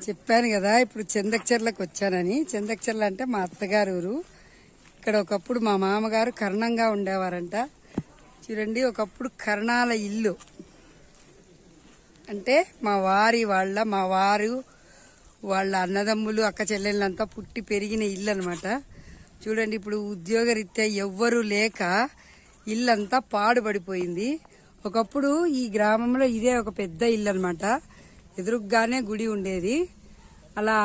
చెప్పాను కదా ఇప్పుడు చెందకచెర్లకు వచ్చానని. చెందకచెర్ల అంటే మా అత్తగారు ఊరు. ఇక్కడ ఒకప్పుడు మా మామగారు కర్ణంగా ఉండేవారంట. చూడండి, ఒకప్పుడు కర్ణాల ఇల్లు అంటే మా వారు వాళ్ళ అన్నదమ్ములు అక్క చెల్లెళ్ళంతా పుట్టి పెరిగిన ఇల్లు అనమాట. చూడండి, ఇప్పుడు ఉద్యోగరీత్యా ఎవ్వరూ లేక ఇల్లంతా పాడుపడిపోయింది. ఒకప్పుడు ఈ గ్రామంలో ఇదే ఒక పెద్ద ఇల్లు అనమాట. ఎదురుగానే గుడి ఉండేది. అలా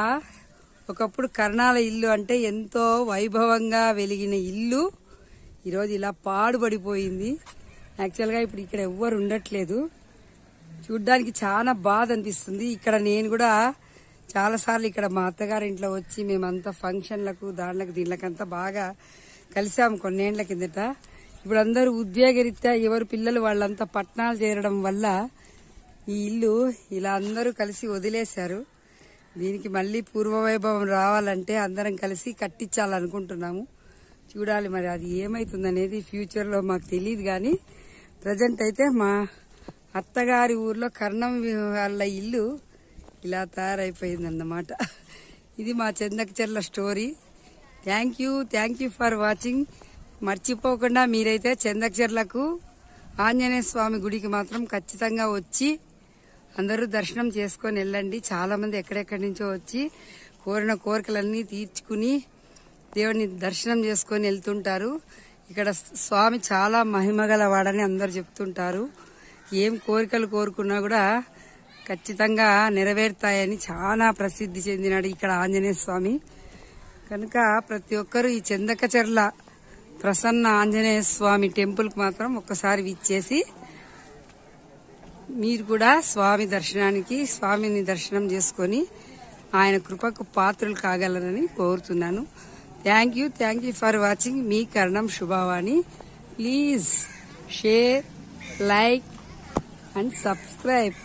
ఒకప్పుడు కర్ణాల ఇల్లు అంటే ఎంతో వైభవంగా వెలిగిన ఇల్లు ఈరోజు ఇలా పాడుపడిపోయింది. యాక్చువల్గా ఇప్పుడు ఇక్కడ ఎవ్వరు ఉండట్లేదు. చూడ్డానికి చాలా బాధ అనిపిస్తుంది. ఇక్కడ నేను కూడా చాలాసార్లు ఇక్కడ మా అత్తగారి ఇంట్లో వచ్చి మేమంతా ఫంక్షన్లకు దీనికంతా బాగా కలిసాము కొన్నేళ్ల కిందట. ఇప్పుడు అందరూ ఉద్యోగరీత్యా ఎవరు పిల్లలు వాళ్ళంతా పట్టణాలు చేరడం వల్ల ఈ ఇల్లు ఇలా అందరూ కలిసి వదిలేశారు. దీనికి మళ్ళీ పూర్వవైభవం రావాలంటే అందరం కలిసి కట్టించాలనుకుంటున్నాము. చూడాలి మరి అది ఏమైతుందనేది ఫ్యూచర్లో మాకు తెలియదు. కానీ ప్రజెంట్ అయితే మా అత్తగారి ఊర్లో కర్ణం వాళ్ళ ఇల్లు ఇలా తయారైపోయిందన్నమాట. ఇది మా Chendakacherla story. Thank you for watching. మర్చిపోకుండా మీరైతే చెందకచెర్లకు ఆంజనేయ స్వామి గుడికి మాత్రం ఖచ్చితంగా వచ్చి అందరూ దర్శనం చేసుకొని వెళ్ళండి. చాలా మంది ఎక్కడెక్కడి నుంచో వచ్చి కోరిన కోరికలన్నీ తీర్చుకుని దేవుడిని దర్శనం చేసుకొని వెళ్తుంటారు. ఇక్కడ స్వామి చాలా మహిమగల వాడని అందరు చెప్తుంటారు. ఏం కోరికలు కోరుకున్నా కూడా ఖచ్చితంగా నెరవేరుతాయని చాలా ప్రసిద్ధి చెందినాడు ఇక్కడ ఆంజనేయ స్వామి. కనుక ప్రతి ఒక్కరూ ఈ చెందకచెర్ల ప్రసన్న ఆంజనేయ స్వామి టెంపుల్కి మాత్రం ఒక్కసారి విచ్చేసి మీరు కూడా స్వామిని దర్శనం చేసుకొని ఆయన కృపకు పాత్రలు కాగలరని కోరుతున్నాను. Thank you for watching. మీ Karnam Shubhavani. Please share, like and subscribe.